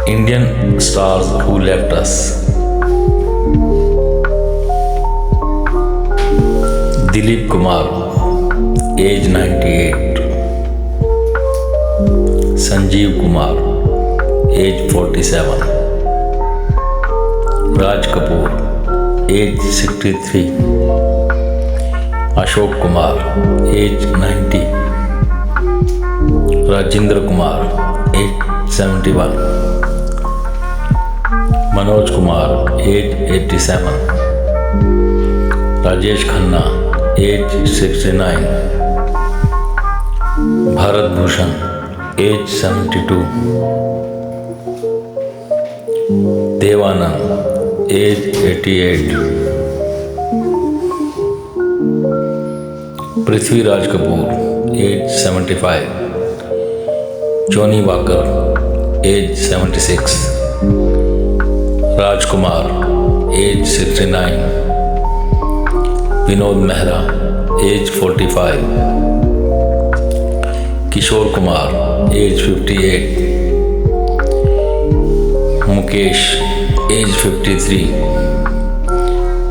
Indian stars who left us. Dilip Kumar, age 98. Sanjeev Kumar, age 47. Raj Kapoor, age 63. Ashok Kumar, age 90. Rajendra Kumar, age 71. Manoj Kumar, age 87. Rajesh Khanna, age 69. Bharat Bhushan, age 72. Devanand, age 88. Prithviraj Kapoor, age 75. Johnny Walker, age 76. Raj Kumar, age 69. Vinod Mehra, age 45. Kishore Kumar, age 58. Mukesh, age 53.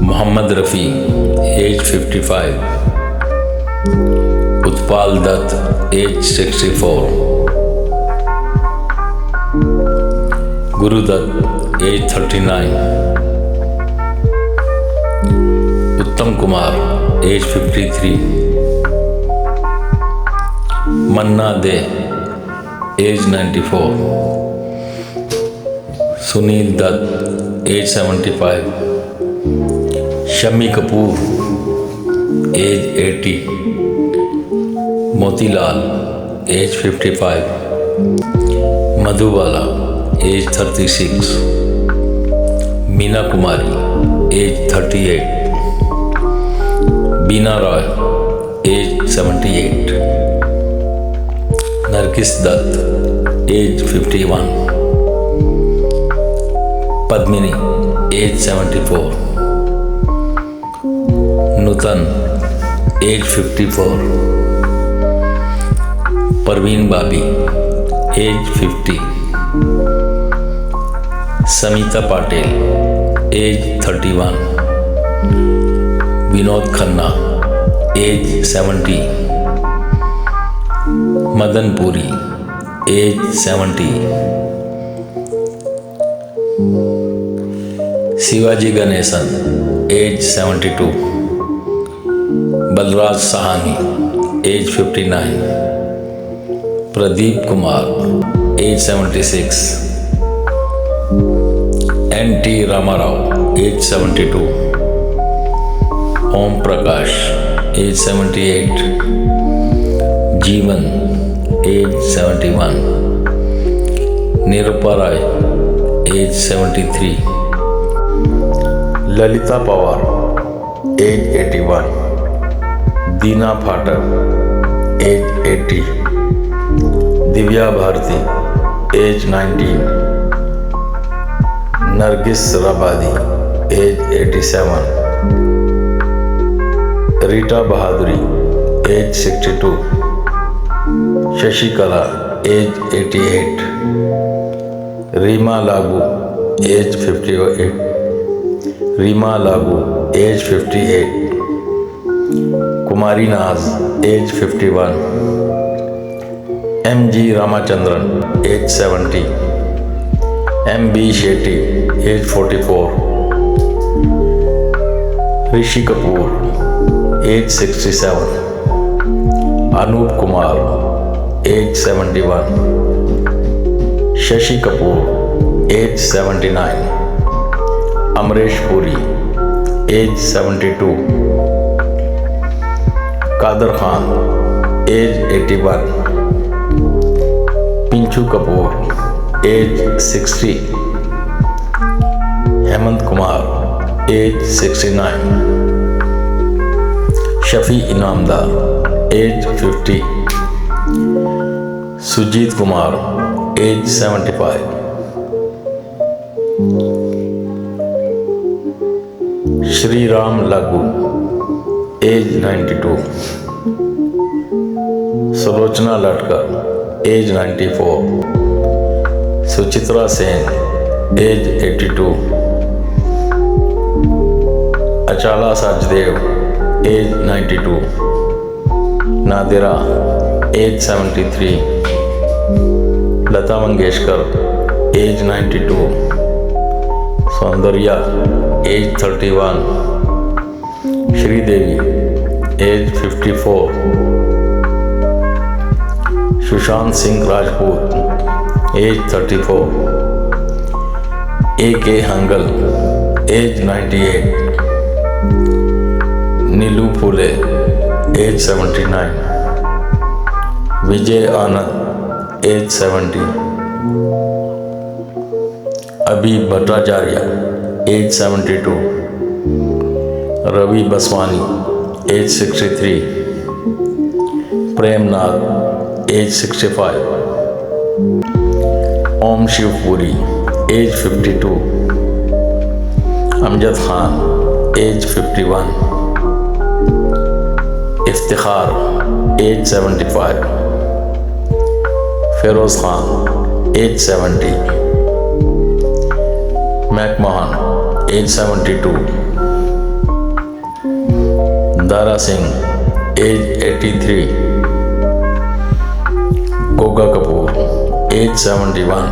Mohammad Rafi, age 55. Utpal Dutt, age 64. Guru Dutt, age 39. Uttam Kumar, age 53. Manna De, age 94. Sunil Dutt, age 75. Shammi Kapoor, age 80. Motilal, age 55. Madhubala, age 36. Meena Kumari, age 38. Beena Roy, age 78. Nargis Dutt, age 51. Padmini, age 74. Nutan, age 54. Parveen Babi, age 50. Samita Patel, age 31. Vinod Khanna, age 70. Madan Puri, age 70. Shivaji Ganesan, age 72. Balraj Sahani, age 59. Pradeep Kumar, age 76. N.T. Ramarao, age 72. Om Prakash, age 78. Jeevan, age 71. Nirupa Rai, age 73. Lalita Pawar, age 81. Deena Phatak, age 80. Divya Bharti, age 19. Nargis Rabadi, age 87. Rita Bahaduri, age 62. Shashikala, age 88. Rima Lagu, age 58. Rima Lagu, age 58. Kumari Naz, age 51. M.G. Ramachandran, age 70. M.B. Shetty, age 44. Rishi Kapoor, age 67. Anup Kumar, age 71. Shashi Kapoor, age 79. Amresh Puri, age 72. Kader Khan, age 81. Pinchu Kapoor, age 60. Hemant Kumar, age 69. Shafi Inamdar, age 50. Sujit Kumar, age 75. Shri Ram Lagu, age 92. Salochna Latkar, age 94. Suchitra Sen, age 82, Achala Sachdev, age 92, Nadira, age 73, Lata Mangeshkar, age 92, Soundarya, age 31, Sridevi, age 54, Sushant Singh Rajput, age 34, A.K. Hangal, age 98, Nilu Phule, age 79, Vijay Anand, age 70, Abhi Bhattacharya, age 72, Ravi Baswani, age 63, Premnath, age 65, Om Shivpuri, age 52, Amjad Khan, age 51, Iftekhar, age 75, Feroz Khan, age 70, Mac Mohan, as 72, Dara Singh, age 83, Goga Kapoor, age 71,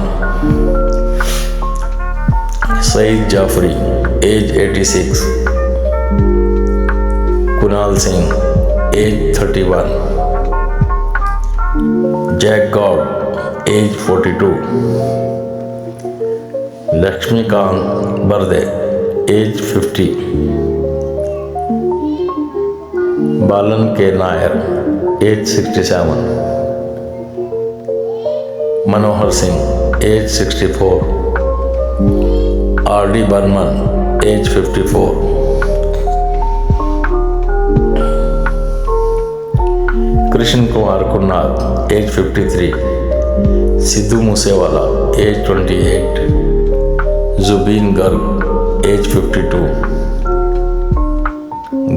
Saeed Jaffrey, age 86, Kunal Singh, age 31, Jack Gaud, age 42, Laxmikant Berde, age 50, Balan K Nair, age 67, Manohar Singh, age 64, R.D. Burman, age 54, Krishna Kumar Kunnath, age 53, Sidhu Moosewala, age 28, Zubeen Garg, age 52,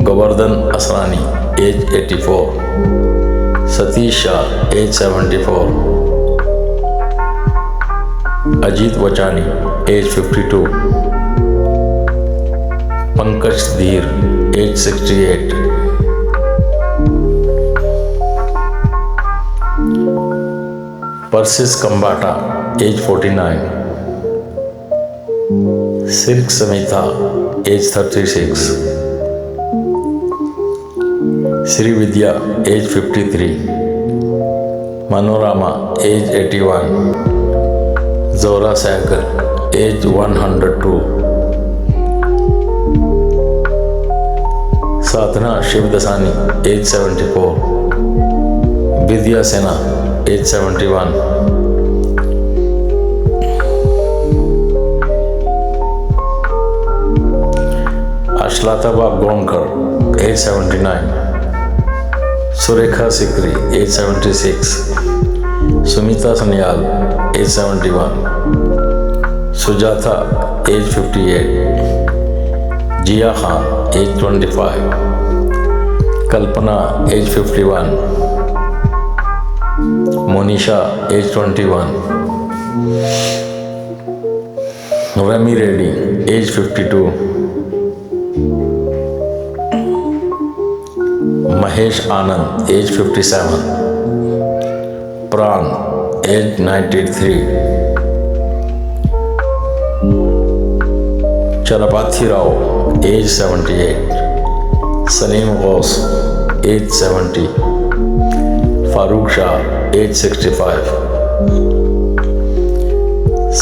Govardhan Asrani, age 84, Satish Shah, age 74, Ajit Vachani, age 52, Pankaj Dheer, age 68, Persis Khambatta, as 49, Silk Smitha, age 36, Srividya, age 53, Manorama, age 81, Zohra Sehgal, age 102, Sadhana Shivdasani, age 74, Vidya Sinha, age 71, Ashalata Wabgaonkar, age 79, Surekha Sikri, age 76, Sumita Sanyal, age 71, Sujata, age 58, Jiah Khan, age 25, Kalpana, age 51, Monisha, age 21, Rami Reddy, age 52, Mahesh Anand, age 57, Pran, age 93, Chalapathi Rao, age 78, Salim Ghouse, age 70, Farooq Shah, as 65,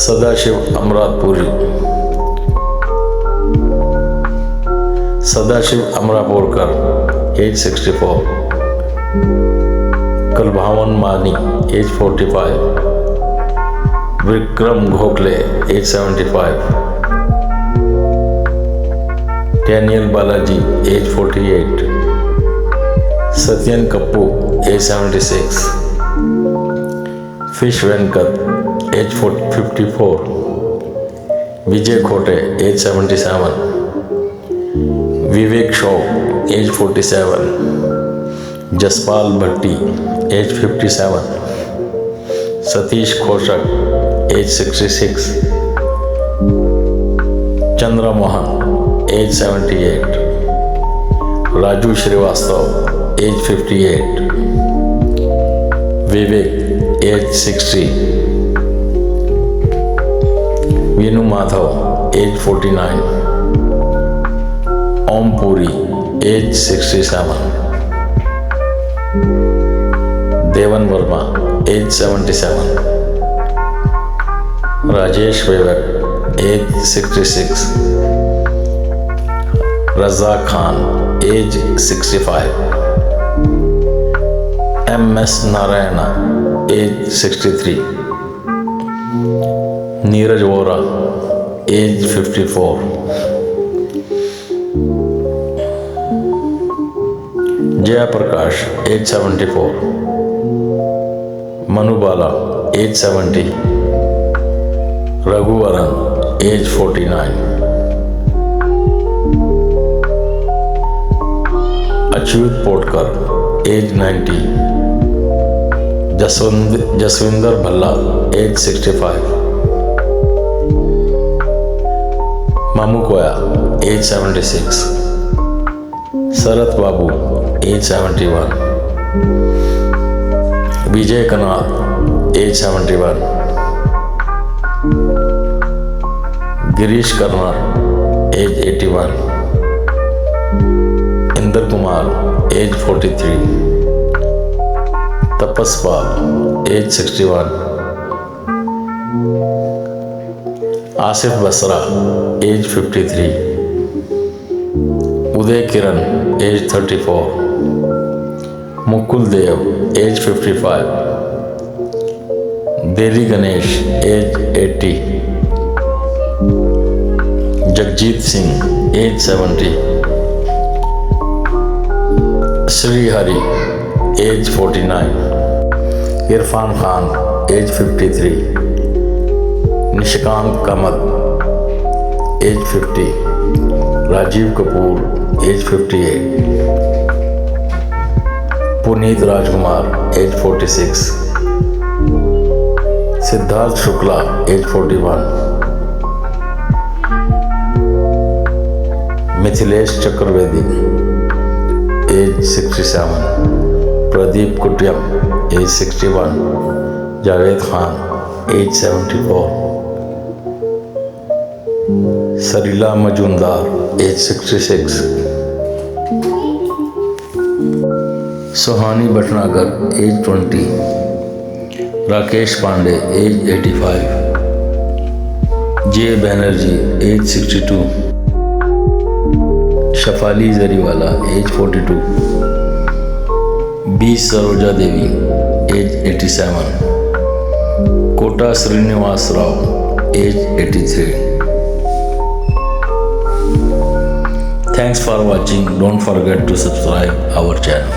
Sadashiv Amrapuri, Sadashiv Amrapurkar, age 64, Kalabhavan Mani, age 45, Vikram Gokhale, age 75, Daniel Balaji, age 48, Sathyan Kappu, age 76, Fish Venkat, age 54, Vijay Khote, age 77, Vivek Shauq, age 47, Jaspal Bhatti, age 57, Satish Kaushik, age 66. Chandra Mohan, age 78. Raju Srivastav, age 58. Vivek, age 60. Vinu Madhav, age 49. Om Puri, age 67. Devan Verma, age 77. Rajesh Vivek, age 66. Raza Khan, age 65. M.S. Narayana, age 63. Neeraj Vora, age 54. Jaya Prakash, age 74. Manu Bala, age 70. Raghuvaran, age 49. Achyut Podkar, age 90. Jaswinder Bhalla, age 65. Mamu Koya, age 76. Sarat Babu, age 71. Vijay Kanath, age 71. Girish Karnar, age 81. Inder Kumar, age 43. Tapas Pal, age 61. Asif Basra, age 53. Uday Kiran, age 34. Mukul Dev, age 55. Deli Ganesh, age 80. Jagjit Singh, age 70. Sri Hari, age 49. Irfan Khan, age 53. Nishikant Kamath, age 50. Rajiv Kapoor, age 58. Puneet Rajkumar, age 46. Siddharth Shukla, age 41. Mithilesh Chakravarti, age 67. Pradeep Kutyam, age 61. Javed Khan, age 74. Sarila Majumdar, age 66. Sohani Bhatnagar, age 20. Rakesh Pandey, age 85. J. Banerjee, age 62. Shafali Zariwala, age 42. B. Saroja Devi, age 87. Kota Srinivas Rao, age 83. Thanks for watching. Don't forget to subscribe our channel.